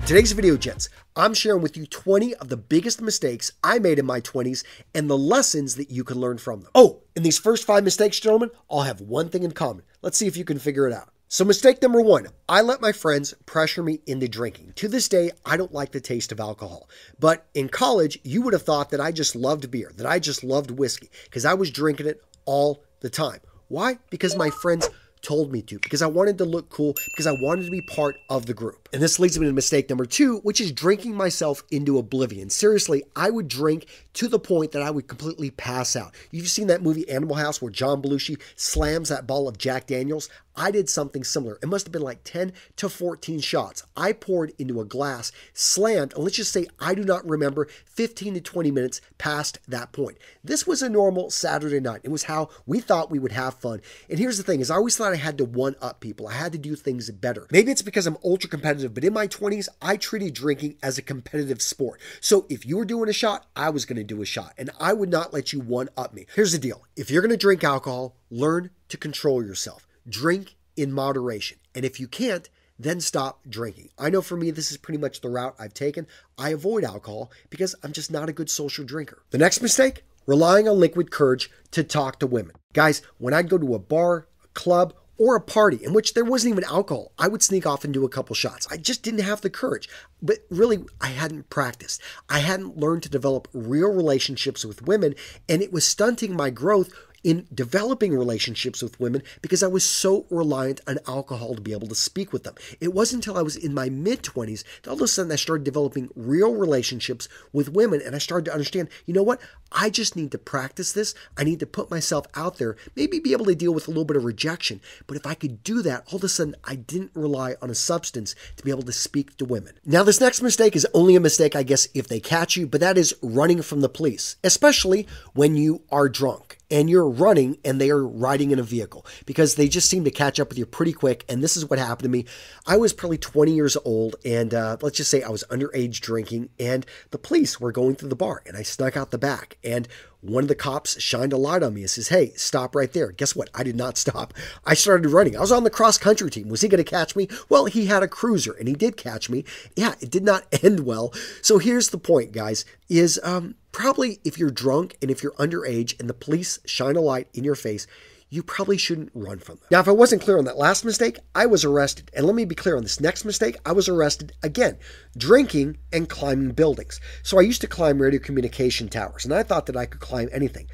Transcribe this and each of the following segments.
Today's video, gents, I'm sharing with you 20 of the biggest mistakes I made in my 20s and the lessons that you can learn from them. Oh, in these first 5 mistakes, gentlemen, all have one thing in common. Let's see if you can figure it out. So mistake number 1, I let my friends pressure me into drinking. To this day, I don't like the taste of alcohol. But in college, you would have thought that I just loved beer, that I just loved whiskey, because I was drinking it all the time. Why? Because my friends told me to, because I wanted to look cool, because I wanted to be part of the group. And this leads me to mistake number 2, which is drinking myself into oblivion. Seriously, I would drink to the point that I would completely pass out. You've seen that movie Animal House where John Belushi slams that ball of Jack Daniels? I did something similar. It must have been like 10 to 14 shots. I poured into a glass, slammed, and let's just say I do not remember 15 to 20 minutes past that point. This was a normal Saturday night. It was how we thought we would have fun. And here's the thing, is I always thought I had to one-up people. I had to do things better. Maybe it's because I'm ultra competitive, but in my 20s, I treated drinking as a competitive sport. So if you were doing a shot, I was going to do a shot, and I would not let you one-up me. Here's the deal. If you're going to drink alcohol, learn to control yourself. Drink in moderation. And if you can't, then stop drinking. I know for me, this is pretty much the route I've taken. I avoid alcohol because I'm just not a good social drinker. The next mistake, relying on liquid courage to talk to women. Guys, when I'd go to a bar, a club, or a party in which there wasn't even alcohol, I would sneak off and do a couple shots. I just didn't have the courage. But really, I hadn't practiced. I hadn't learned to develop real relationships with women, and it was stunting my growth in developing relationships with women because I was so reliant on alcohol to be able to speak with them. It wasn't until I was in my mid-20s that all of a sudden I started developing real relationships with women, and I started to understand, you know what? I just need to practice this. I need to put myself out there, maybe be able to deal with a little bit of rejection. But if I could do that, all of a sudden I didn't rely on a substance to be able to speak to women. Now, this next mistake is only a mistake, I guess, if they catch you, but that is running from the police, especially when you are drunk and you're running and they are riding in a vehicle, because they just seem to catch up with you pretty quick. And this is what happened to me. I was probably 20 years old, and let's just say I was underage drinking, and the police were going through the bar, and I snuck out the back, and one of the cops shined a light on me and says, "Hey, stop right there." Guess what? I did not stop. I started running. I was on the cross-country team. Was he going to catch me? Well, he had a cruiser, and he did catch me. Yeah, it did not end well. So here's the point, guys, is probably if you're drunk and if you're underage and the police shine a light in your face, you probably shouldn't run from them. Now, if I wasn't clear on that last mistake, I was arrested. And let me be clear on this next mistake. I was arrested again, drinking and climbing buildings. So I used to climb radio communication towers, and I thought that I could climb anything.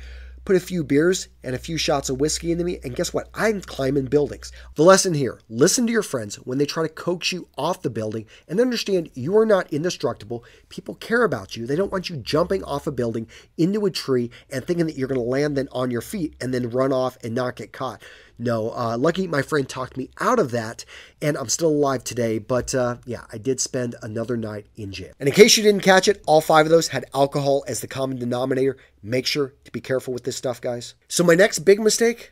Put a few beers and a few shots of whiskey into me, and guess what? I'm climbing buildings. The lesson here, listen to your friends when they try to coax you off the building, and understand you are not indestructible. People care about you. They don't want you jumping off a building into a tree and thinking that you're going to land then on your feet and then run off and not get caught. No, lucky my friend talked me out of that, and I'm still alive today, but yeah, I did spend another night in jail. And in case you didn't catch it, all 5 of those had alcohol as the common denominator. Make sure to be careful with this stuff, guys. So my next big mistake,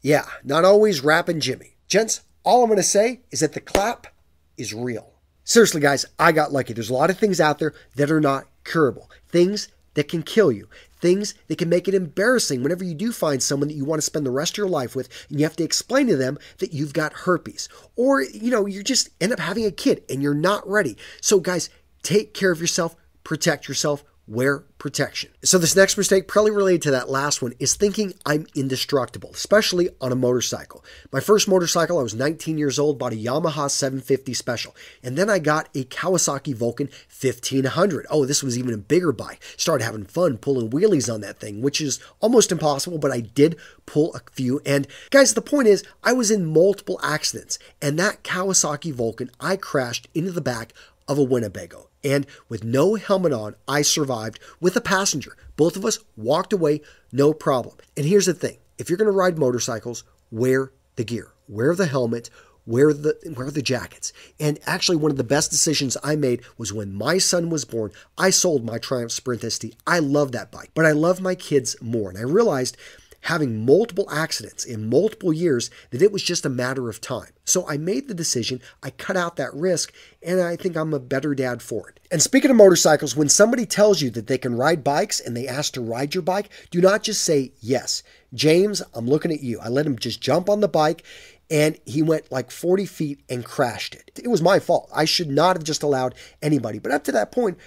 yeah, not always rapping Jimmy. Gents, all I'm going to say is that the clap is real. Seriously, guys, I got lucky. There's a lot of things out there that are not curable. Things that can kill you. Things that can make it embarrassing whenever you do find someone that you want to spend the rest of your life with, and you have to explain to them that you've got herpes. Or, you know, you just end up having a kid and you're not ready. So guys, take care of yourself, protect yourself, wear protection. So this next mistake, probably related to that last one, is thinking I'm indestructible, especially on a motorcycle. My first motorcycle, I was 19 years old, bought a Yamaha 750 Special, and then I got a Kawasaki Vulcan 1500. Oh, this was even a bigger bike. Started having fun pulling wheelies on that thing, which is almost impossible, but I did pull a few. And guys, the point is, I was in multiple accidents, and that Kawasaki Vulcan, I crashed into the back of a Winnebago. And with no helmet on, I survived with a passenger. Both of us walked away, no problem. And here's the thing. If you're going to ride motorcycles, wear the gear. Wear the helmet. Wear the jackets. And actually, one of the best decisions I made was when my son was born, I sold my Triumph Sprint ST. I love that bike, but I love my kids more. And I realized, having multiple accidents in multiple years, that it was just a matter of time. So I made the decision, I cut out that risk, and I think I'm a better dad for it. And speaking of motorcycles, when somebody tells you that they can ride bikes and they ask to ride your bike, do not just say yes. James, I'm looking at you. I let him just jump on the bike, and he went like 40 feet and crashed it. It was my fault. I should not have just allowed anybody. But up to that point,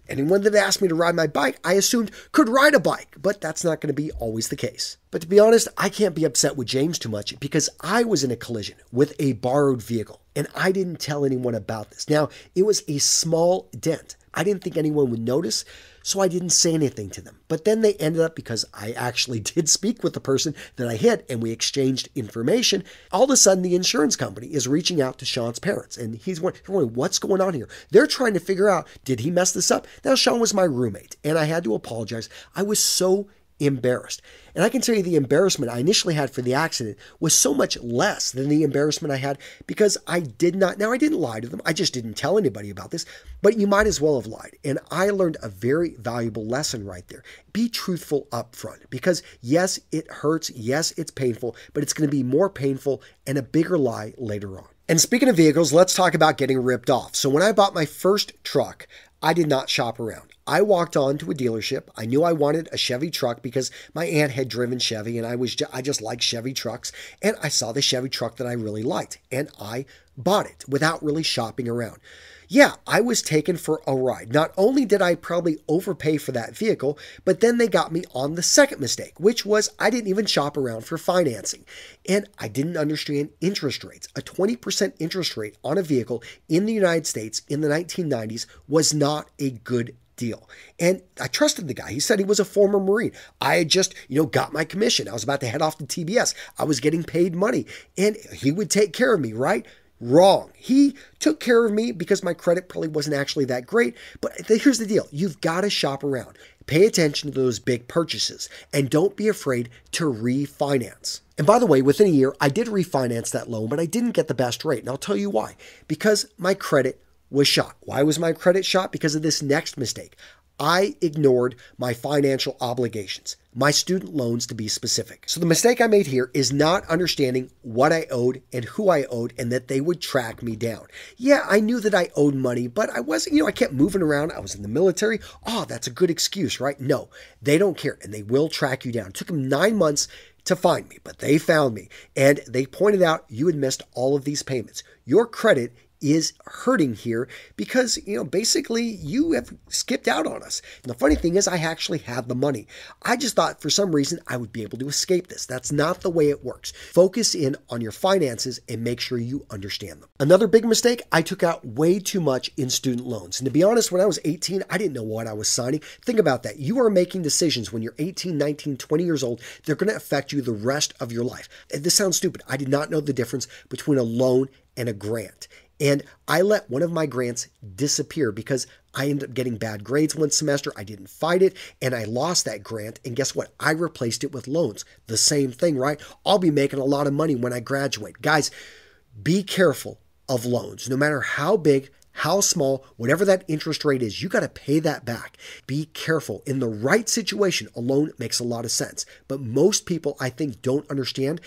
anyone that asked me to ride my bike, I assumed could ride a bike, but that's not going to be always the case. But to be honest, I can't be upset with James too much because I was in a collision with a borrowed vehicle and I didn't tell anyone about this. Now, it was a small dent. I didn't think anyone would notice, so I didn't say anything to them. But then they ended up, because I actually did speak with the person that I hit and we exchanged information, all of a sudden the insurance company is reaching out to Sean's parents and he's wondering what's going on here. They're trying to figure out, did he mess this up? Now, Sean was my roommate and I had to apologize. I was so embarrassed. And I can tell you the embarrassment I initially had for the accident was so much less than the embarrassment I had because I didn't lie to them. I just didn't tell anybody about this, but you might as well have lied. And I learned a very valuable lesson right there. Be truthful up front because yes, it hurts. Yes, it's painful, but it's going to be more painful and a bigger lie later on. And speaking of vehicles, let's talk about getting ripped off. So when I bought my first truck, I did not shop around. I walked on to a dealership. I knew I wanted a Chevy truck because my aunt had driven Chevy and I just liked Chevy trucks. And I saw the Chevy truck that I really liked and I bought it without really shopping around. Yeah, I was taken for a ride. Not only did I probably overpay for that vehicle, but then they got me on the second mistake, which was I didn't even shop around for financing. And I didn't understand interest rates. A 20% interest rate on a vehicle in the United States in the 1990s was not a good deal. And I trusted the guy. He said he was a former Marine. I had just, got my commission. I was about to head off to TBS. I was getting paid money and he would take care of me, right? Wrong. He took care of me because my credit probably wasn't actually that great. But here's the deal. You've got to shop around. Pay attention to those big purchases and don't be afraid to refinance. And by the way, within a year, I did refinance that loan, but I didn't get the best rate. And I'll tell you why. Because my credit was shot. Why was my credit shot? Because of this next mistake. I ignored my financial obligations, my student loans to be specific. So the mistake I made here is not understanding what I owed and who I owed and that they would track me down. Yeah, I knew that I owed money, but I wasn't, I kept moving around. I was in the military. Oh, that's a good excuse, right? No, they don't care and they will track you down. It took them 9 months to find me, but they found me and they pointed out you had missed all of these payments. Your credit is hurting here because, basically you have skipped out on us. And the funny thing is I actually had the money. I just thought for some reason I would be able to escape this. That's not the way it works. Focus in on your finances and make sure you understand them. Another big mistake, I took out way too much in student loans. And to be honest, when I was 18, I didn't know what I was signing. Think about that. You are making decisions when you're 18, 19, 20 years old. They're going to affect you the rest of your life. This sounds stupid. I did not know the difference between a loan and a grant. And I let one of my grants disappear because I ended up getting bad grades one semester. I didn't fight it and I lost that grant. And guess what? I replaced it with loans. The same thing, right? I'll be making a lot of money when I graduate. Guys, be careful of loans. No matter how big, how small, whatever that interest rate is, you got to pay that back. Be careful. In the right situation, a loan makes a lot of sense. But most people, I think, don't understand.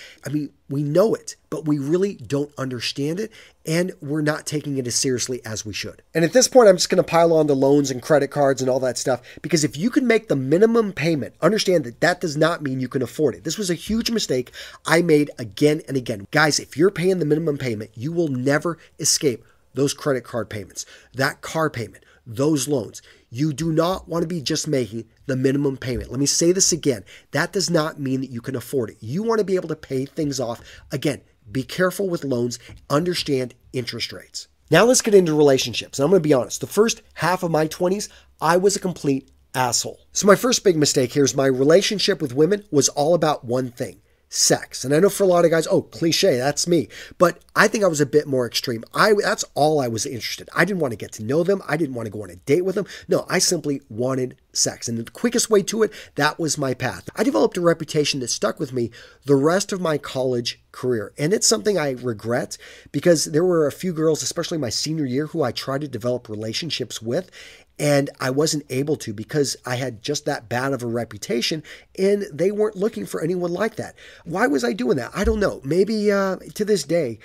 We know it, but we really don't understand it, and we're not taking it as seriously as we should. And at this point, I'm just going to pile on the loans and credit cards and all that stuff, because if you can make the minimum payment, understand that that does not mean you can afford it. This was a huge mistake I made again and again. Guys, if you're paying the minimum payment, you will never escape those credit card payments, that car payment, those loans. You do not want to be just making the minimum payment. Let me say this again. That does not mean that you can afford it. You want to be able to pay things off. Again, be careful with loans. Understand interest rates. Now let's get into relationships. And I'm going to be honest. The first half of my 20s, I was a complete asshole. So my first big mistake here is my relationship with women was all about one thing: sex. And I know for a lot of guys, oh, cliche, that's me. But I think I was a bit more extreme. That's all I was interested. I didn't want to get to know them. I didn't want to go on a date with them. No, I simply wanted sex. And the quickest way to it, that was my path. I developed a reputation that stuck with me the rest of my college career. And it's something I regret because there were a few girls, especially my senior year, who I tried to develop relationships with. And I wasn't able to because I had just that bad of a reputation and they weren't looking for anyone like that. Why was I doing that? I don't know. Maybe to this day,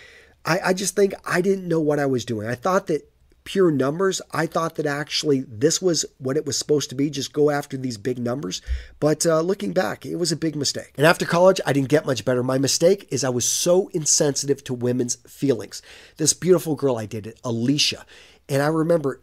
I just think I didn't know what I was doing. I thought that pure numbers. I thought that actually this was what it was supposed to be, just go after these big numbers. But looking back, it was a big mistake. And after college, I didn't get much better. My mistake is I was so insensitive to women's feelings. This beautiful girl I dated, Alicia, and I remember,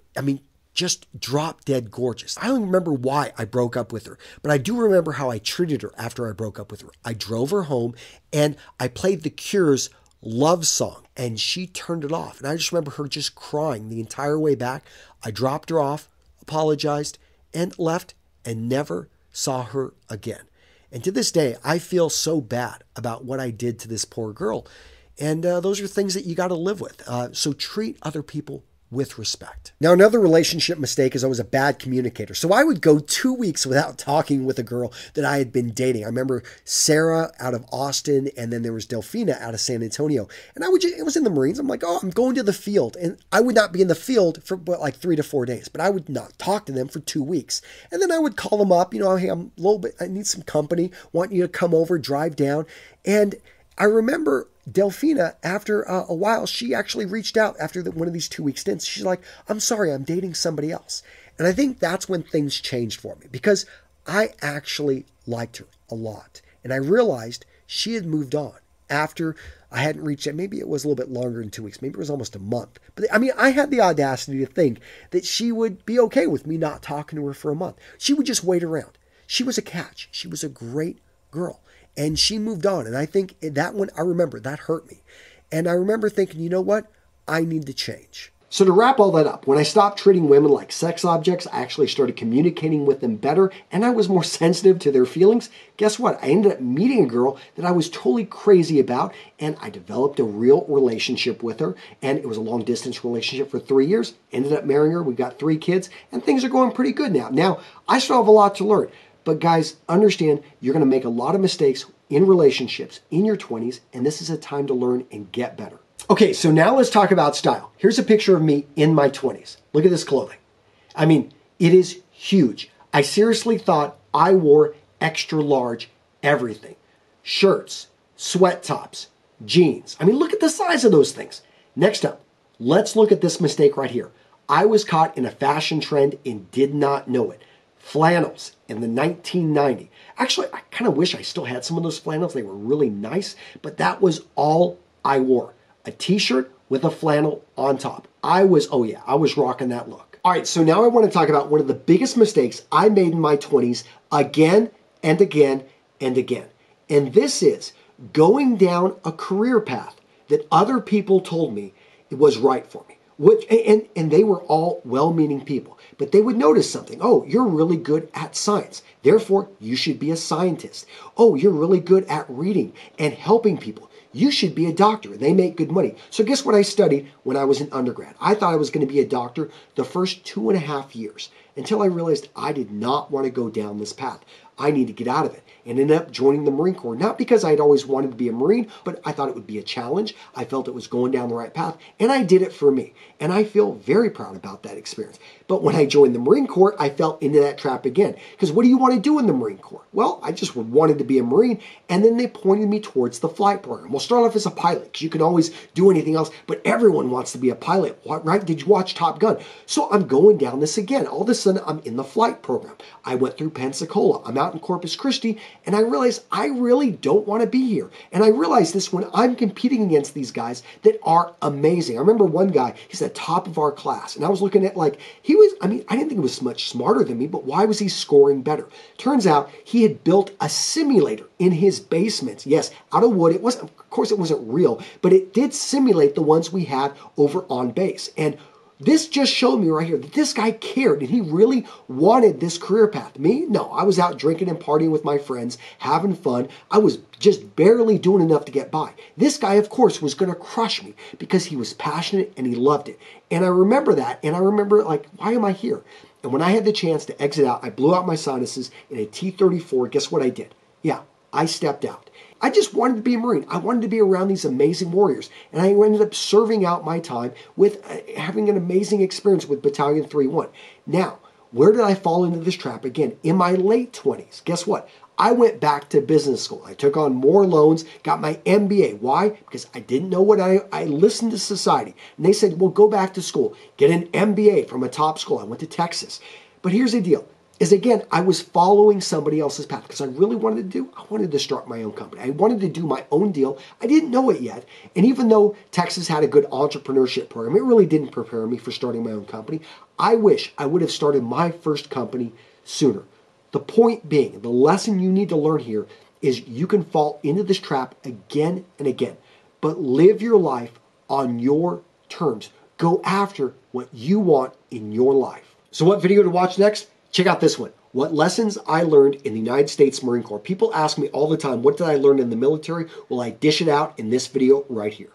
just drop dead gorgeous. I don't remember why I broke up with her, but I do remember how I treated her after I broke up with her. I drove her home and I played The Cure's Love Song and she turned it off. And I just remember her just crying the entire way back. I dropped her off, apologized, and left and never saw her again. And to this day, I feel so bad about what I did to this poor girl. And those are things that you got to live with. So treat other people with respect. Now, another relationship mistake is I was a bad communicator. So I would go 2 weeks without talking with a girl that I had been dating. I remember Sarah out of Austin, and then there was Delphina out of San Antonio. And it was in the Marines. I'm like, I'm going to the field. And I would not be in the field for like 3 to 4 days, but I would not talk to them for 2 weeks. And then I would call them up, hey, I'm a little bit, I need some company, want you to come over, drive down. And I remember Delphina, after a while, she actually reached out after one of these 2 week stints. She's like, I'm sorry, I'm dating somebody else. And I think that's when things changed for me because I actually liked her a lot. And I realized she had moved on after I hadn't reached out. Maybe it was a little bit longer than 2 weeks. Maybe it was almost a month. But I had the audacity to think that she would be okay with me not talking to her for a month. She would just wait around. She was a catch. She was a great girl. And she moved on. And I think that one, I remember, that hurt me. And I remember thinking, you know what? I need to change. So to wrap all that up, when I stopped treating women like sex objects, I actually started communicating with them better, and I was more sensitive to their feelings. Guess what? I ended up meeting a girl that I was totally crazy about, and I developed a real relationship with her, and it was a long-distance relationship for 3 years. Ended up marrying her. We got 3 kids, and things are going pretty good now. Now, I still have a lot to learn. But guys, understand you're going to make a lot of mistakes in relationships in your 20s, and this is a time to learn and get better. Okay, so now let's talk about style. Here's a picture of me in my 20s. Look at this clothing. It is huge. I seriously thought I wore extra large everything. Shirts, sweat tops, jeans. Look at the size of those things. Next up, let's look at this mistake right here. I was caught in a fashion trend and did not know it. Flannels in the 1990. Actually, I kind of wish I still had some of those flannels. They were really nice, but that was all I wore. A t-shirt with a flannel on top. I was rocking that look. All right, so now I want to talk about one of the biggest mistakes I made in my 20s again and again and again. And this is going down a career path that other people told me it was right for me. And they were all well-meaning people. But they would notice something. Oh, you're really good at science. Therefore, you should be a scientist. Oh, you're really good at reading and helping people. You should be a doctor. They make good money. So guess what I studied when I was in undergrad? I thought I was going to be a doctor the first 2.5 years until I realized I did not want to go down this path. I need to get out of it. And ended up joining the Marine Corps. Not because I'd always wanted to be a Marine, but I thought it would be a challenge. I felt it was going down the right path, and I did it for me. And I feel very proud about that experience. But when I joined the Marine Corps, I fell into that trap again. Because what do you want to do in the Marine Corps? Well, I just wanted to be a Marine, and then they pointed me towards the flight program. We'll start off as a pilot, because you can always do anything else, but everyone wants to be a pilot, right? Did you watch Top Gun? So I'm going down this again. All of a sudden, I'm in the flight program. I went through Pensacola. I'm out in Corpus Christi, and I realized I really don't want to be here. And I realized this when I'm competing against these guys that are amazing. I remember one guy, he's the top of our class, and I was looking at I didn't think he was much smarter than me, but why was he scoring better? Turns out he had built a simulator in his basement. Yes, out of wood. Of course, it wasn't real, but it did simulate the ones we had over on base. And this just showed me right here that this guy cared and he really wanted this career path. Me? No, I was out drinking and partying with my friends, having fun. I was just barely doing enough to get by. This guy, of course, was going to crush me because he was passionate and he loved it. And I remember that, and I remember, why am I here? And when I had the chance to exit out, I blew out my sinuses in a T-34. Guess what I did? Yeah, I stepped out. I just wanted to be a Marine. I wanted to be around these amazing warriors. And I ended up serving out my time with having an amazing experience with Battalion 3-1. Now, Where did I fall into this trap? Again, in my late 20s. Guess what? I went back to business school. I took on more loans, got my MBA. Why? Because I didn't know what I listened to society. And they said, well, go back to school, get an MBA from a top school. I went to Texas. But here's the deal. Is again, I was following somebody else's path because I really wanted to start my own company. I wanted to do my own deal. I didn't know it yet. And even though Texas had a good entrepreneurship program, it really didn't prepare me for starting my own company. I wish I would have started my first company sooner. The point being, the lesson you need to learn here is you can fall into this trap again and again, but live your life on your terms. Go after what you want in your life. So what video to watch next? Check out this one. What lessons I learned in the United States Marine Corps. People ask me all the time, what did I learn in the military? Well, I dish it out in this video right here.